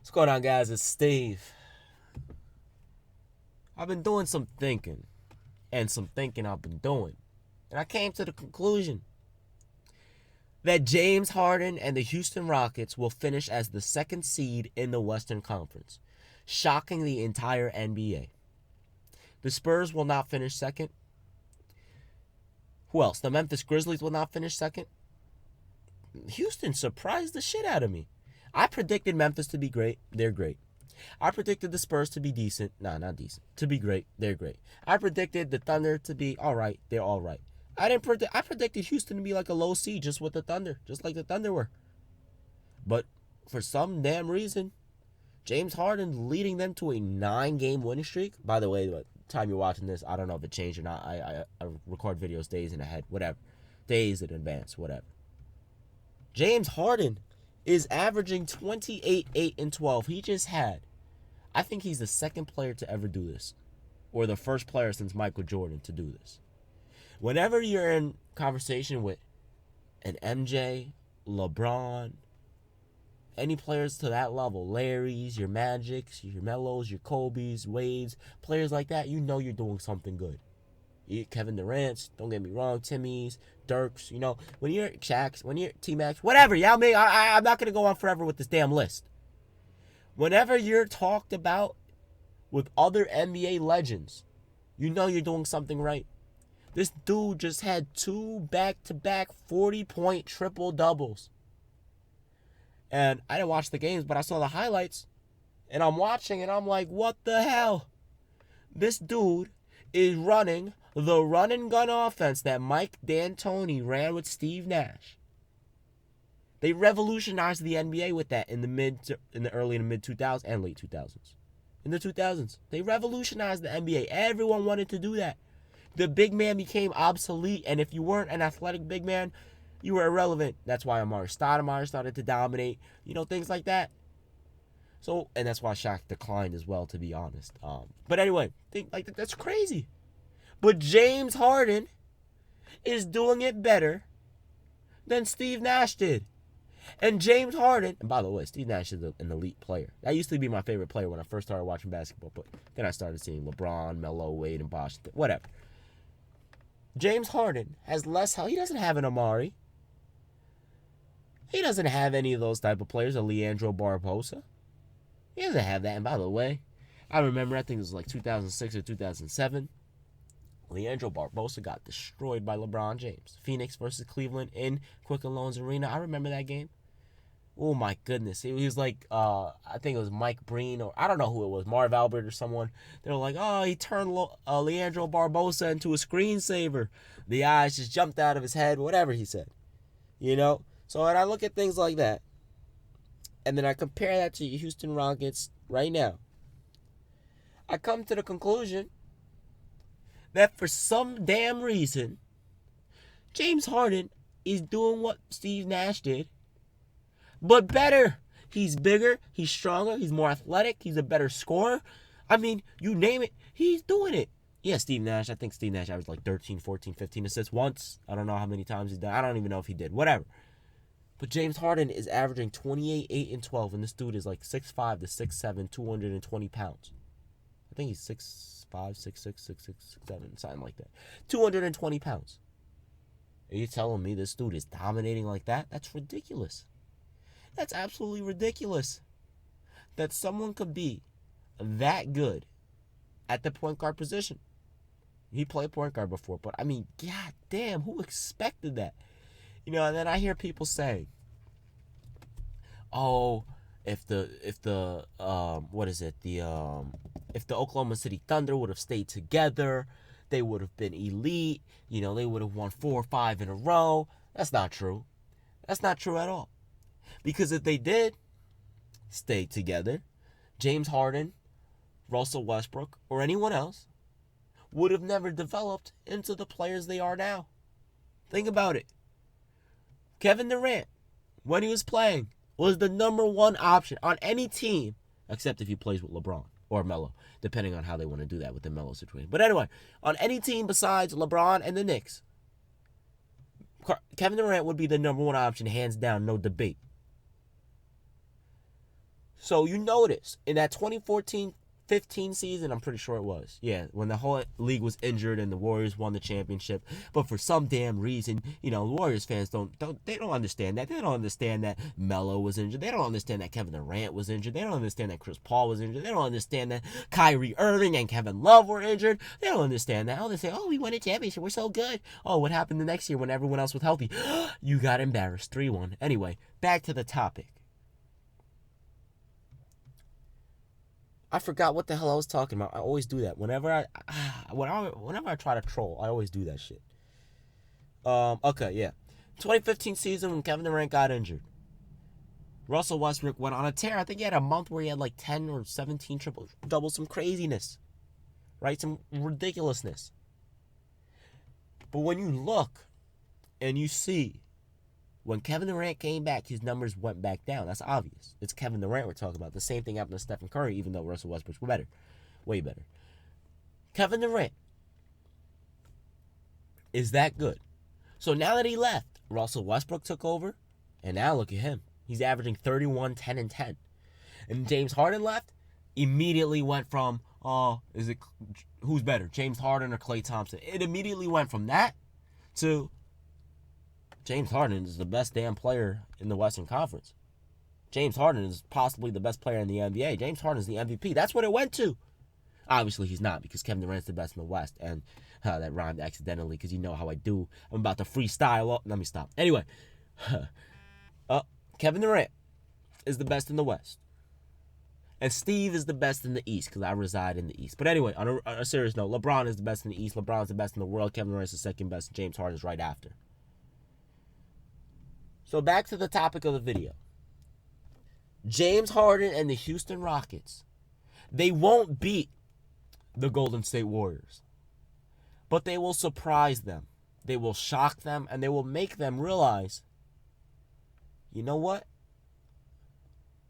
What's going on, guys? It's Steve. I've been doing some thinking, and some thinking I've been doing. And I came to the conclusion that James Harden and the Houston Rockets will finish as the second seed in the Western Conference, shocking the entire NBA. The Spurs will not finish second. Who else? The Memphis Grizzlies will not finish second. Houston surprised the shit out of me. I predicted Memphis to be great. They're great. I predicted the Spurs to be decent. Nah, not decent. To be great. They're great. I predicted the Thunder to be all right. They're all right. I predicted Houston to be like a low seed just with the Thunder, just like the Thunder were. But for some damn reason, James Harden leading them to a 9-game winning streak. By the way, by the time you're watching this, I don't know if it changed or not. I record videos days in ahead, whatever. Days in advance, whatever. James Harden is averaging 28, 8, and 12. He just had. I think he's the second player to ever do this. Or the first player since Michael Jordan to do this. Whenever you're in conversation with an MJ, LeBron, any players to that level, Larry's, your Magics, your Melos, your Kobe's, Wade's, players like that, you know you're doing something good. Kevin Durant's, don't get me wrong, Timmy's, Dirk's, when you're Shaq's, when you're T-Max, whatever, I'm not going to go on forever with this damn list. Whenever you're talked about with other NBA legends, you know you're doing something right. This dude just had 2 back-to-back 40-point triple-doubles. And I didn't watch the games, but I saw the highlights. And I'm watching, and I'm like, what the hell? This dude is running the run-and-gun offense that Mike D'Antoni ran with Steve Nash. They revolutionized the NBA with that in the early and mid 2000s and late 2000s. In the 2000s, they revolutionized the NBA. Everyone wanted to do that. The big man became obsolete, and if you weren't an athletic big man, you were irrelevant. That's why Amari Stoudemire started to dominate, things like that. So, and that's why Shaq declined as well, to be honest. But anyway, that's crazy. But James Harden is doing it better than Steve Nash did. And James Harden, and by the way, Steve Nash is an elite player. That used to be my favorite player when I first started watching basketball, but then I started seeing LeBron, Melo, Wade, and Bosh, whatever. James Harden has less help. He doesn't have an Amari. He doesn't have any of those type of players, a Leandro Barbosa. He doesn't have that. And by the way, I remember, I think it was like 2006 or 2007, Leandro Barbosa got destroyed by LeBron James. Phoenix versus Cleveland in Quicken Loans Arena. I remember that game. Oh my goodness. He was like, I think it was Mike Breen, or I don't know who it was, Marv Albert or someone. They were like, oh, he turned Leandro Barbosa into a screensaver. The eyes just jumped out of his head, whatever he said. So when I look at things like that, and then I compare that to Houston Rockets right now, I come to the conclusion that for some damn reason, James Harden is doing what Steve Nash did, but better. He's bigger, he's stronger, he's more athletic, he's a better scorer. I mean, you name it, he's doing it. Yeah, I think Steve Nash averaged like 13, 14, 15 assists once. I don't know how many times he's done. I don't even know if he did. Whatever. But James Harden is averaging 28, 8, and 12, and this dude is like 6'5 to 6'7", 220 pounds. I think he's 6'5", 6'6", 6'6", 6'7", something like that. 220 pounds. Are you telling me this dude is dominating like that? That's ridiculous. That's absolutely ridiculous. That someone could be that good at the point guard position. He played point guard before, but I mean, god damn, who expected that? And then I hear people saying, "Oh, if the Oklahoma City Thunder would have stayed together, they would have been elite. They would have won 4 or 5 in a row." That's not true. That's not true at all. Because if they did stay together, James Harden, Russell Westbrook, or anyone else would have never developed into the players they are now. Think about it. Kevin Durant, when he was playing, was the number 1 option on any team, except if he plays with LeBron or Melo, depending on how they want to do that with the Melo situation. But anyway, on any team besides LeBron and the Knicks, Kevin Durant would be the number 1 option, hands down, no debate. So you notice in that 2014-15 season, I'm pretty sure it was. Yeah, when the whole league was injured and the Warriors won the championship. But for some damn reason, the Warriors fans don't understand that. They don't understand that Melo was injured. They don't understand that Kevin Durant was injured. They don't understand that Chris Paul was injured. They don't understand that Kyrie Irving and Kevin Love were injured. They don't understand that. Oh, they say, oh, we won a championship. We're so good. Oh, what happened the next year when everyone else was healthy? You got embarrassed. 3-1. Anyway, back to the topic. I forgot what the hell I was talking about. I always do that. Whenever I try to troll, I always do that shit. Okay, yeah. 2015 season when Kevin Durant got injured. Russell Westbrook went on a tear. I think he had a month where he had like 10 or 17 triple doubles, some craziness. Right? Some ridiculousness. But when you look and you see when Kevin Durant came back, his numbers went back down. That's obvious. It's Kevin Durant we're talking about. The same thing happened to Stephen Curry, even though Russell Westbrook's better. Way better. Kevin Durant is that good. So now that he left, Russell Westbrook took over, and now look at him. He's averaging 31, 10, and 10. And James Harden left, immediately went from, who's better, James Harden or Klay Thompson? It immediately went from that to James Harden is the best damn player in the Western Conference. James Harden is possibly the best player in the NBA. James Harden is the MVP. That's what it went to. Obviously, he's not because Kevin Durant's the best in the West. And that rhymed accidentally because you know how I do. I'm about to freestyle. Oh, let me stop. Anyway, Kevin Durant is the best in the West. And Steve is the best in the East because I reside in the East. But anyway, on a serious note, LeBron is the best in the East. LeBron's the best in the world. Kevin Durant's the second best. James Harden is right after. So back to the topic of the video. James Harden and the Houston Rockets, they won't beat the Golden State Warriors. But they will surprise them. They will shock them, and they will make them realize, you know what?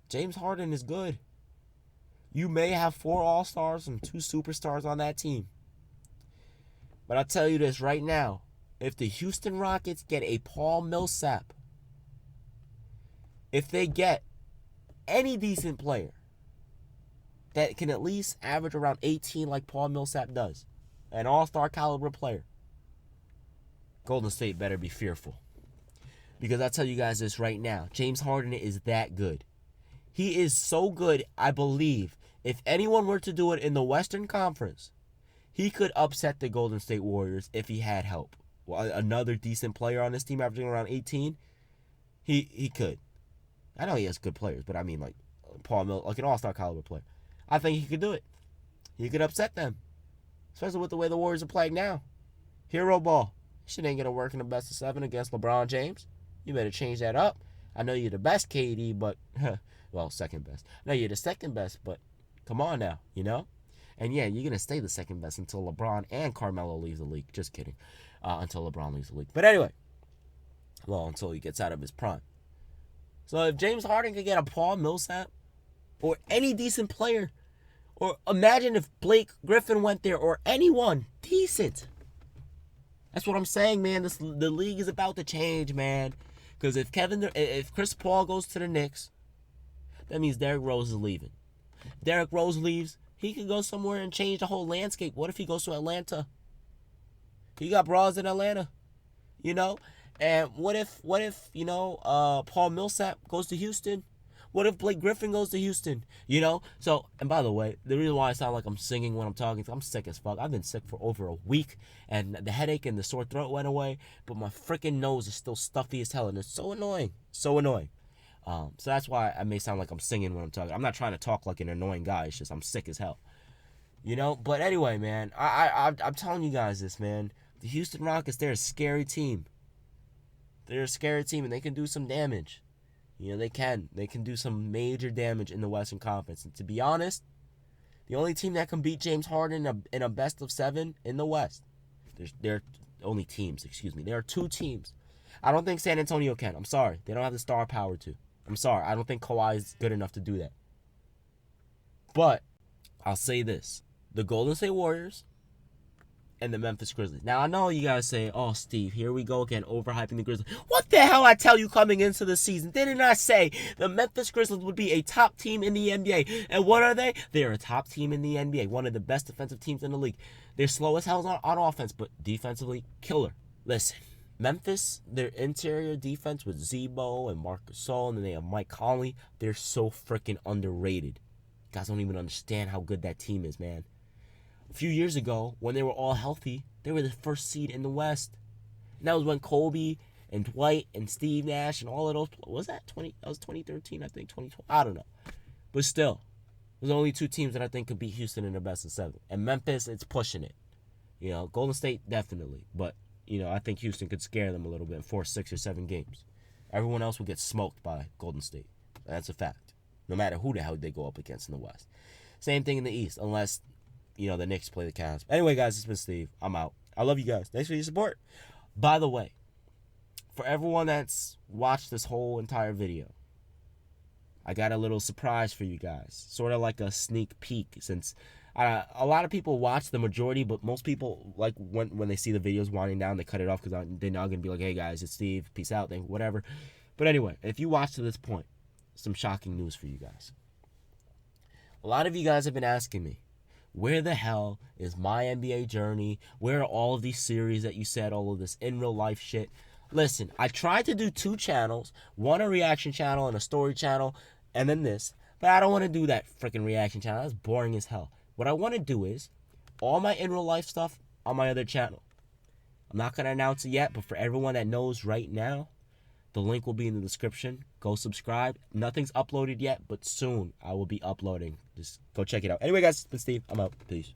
James Harden is good. You may have 4 All-Stars and 2 Superstars on that team. But I'll tell you this right now. If the Houston Rockets get a Paul Millsap, if they get any decent player that can at least average around 18 like Paul Millsap does, an all-star caliber player, Golden State better be fearful. Because I'll tell you guys this right now. James Harden is that good. He is so good, I believe, if anyone were to do it in the Western Conference, he could upset the Golden State Warriors if he had help. Well, another decent player on this team averaging around 18, he could. I know he has good players, but I mean like Paul Mill, like an all-star caliber player. I think he could do it. He could upset them. Especially with the way the Warriors are playing now. Hero ball. Shit ain't gonna work in the best of 7 against LeBron James. You better change that up. I know you're the best, KD, but well, second best. No, you're the second best, but come on now, And yeah, you're gonna stay the second best until LeBron and Carmelo leaves the league. Just kidding. Until LeBron leaves the league. But anyway, well, until he gets out of his prime. So if James Harden could get a Paul Millsap or any decent player, or imagine if Blake Griffin went there or anyone decent. That's what I'm saying, man. The league is about to change, man. Because if Chris Paul goes to the Knicks, that means Derrick Rose is leaving. Derrick Rose leaves, he could go somewhere and change the whole landscape. What if he goes to Atlanta? You got bras in Atlanta, And what if Paul Millsap goes to Houston? What if Blake Griffin goes to Houston? So, and by the way, the reason why I sound like I'm singing when I'm talking, I'm sick as fuck. I've been sick for over a week, and the headache and the sore throat went away, but my freaking nose is still stuffy as hell, and it's so annoying. So annoying. So that's why I may sound like I'm singing when I'm talking. I'm not trying to talk like an annoying guy. It's just I'm sick as hell. But anyway, man, I'm telling you guys this, man. The Houston Rockets, they're a scary team. They're a scary team, and they can do some damage. They can. They can do some major damage in the Western Conference. And to be honest, the only team that can beat James Harden in a best of 7 in the West, there are only teams, there are 2 teams. I don't think San Antonio can. I'm sorry. They don't have the star power to. I'm sorry. I don't think Kawhi is good enough to do that. But I'll say this. The Golden State Warriors and the Memphis Grizzlies. Now, I know you guys say, oh, Steve, here we go again, overhyping the Grizzlies. What the hell I tell you coming into the season? Didn't I say the Memphis Grizzlies would be a top team in the NBA? And what are they? They're a top team in the NBA, one of the best defensive teams in the league. They're slow as hell on offense, but defensively, killer. Listen, Memphis, their interior defense with Zebo and Marc Gasol, and then they have Mike Conley. They're so freaking underrated. You guys don't even understand how good that team is, man. A few years ago, when they were all healthy, they were the first seed in the West. And that was when Kobe and Dwight and Steve Nash and all of those, was that 2013, I think, 2012, I don't know. But still, there's only two teams that I think could beat Houston in the best of seven. And Memphis, it's pushing it. You know, Golden State, definitely. But, you know, I think Houston could scare them a little bit in 4, 6, or 7 games. Everyone else will get smoked by Golden State. That's a fact. No matter who the hell they go up against in the West. Same thing in the East, unless, you know, the Knicks play the Cavs. Anyway, guys, it's been Steve. I'm out. I love you guys. Thanks for your support. By the way, for everyone that's watched this whole entire video, I got a little surprise for you guys. Sort of like a sneak peek, since a lot of people watch the majority, but most people, like, when they see the videos winding down, they cut it off because they're not going to be like, hey, guys, it's Steve. Peace out. Whatever. But anyway, if you watch to this point, some shocking news for you guys. A lot of you guys have been asking me, where the hell is my NBA journey? Where are all of these series that you said, all of this in real life shit? Listen, I tried to do 2 channels, one a reaction channel and a story channel, and then this. But I don't want to do that freaking reaction channel. That's boring as hell. What I want to do is all my in real life stuff on my other channel. I'm not going to announce it yet, but for everyone that knows right now, the link will be in the description. Go subscribe. Nothing's uploaded yet, but soon I will be uploading. Just go check it out. Anyway, guys, it's been Steve. I'm out. Peace.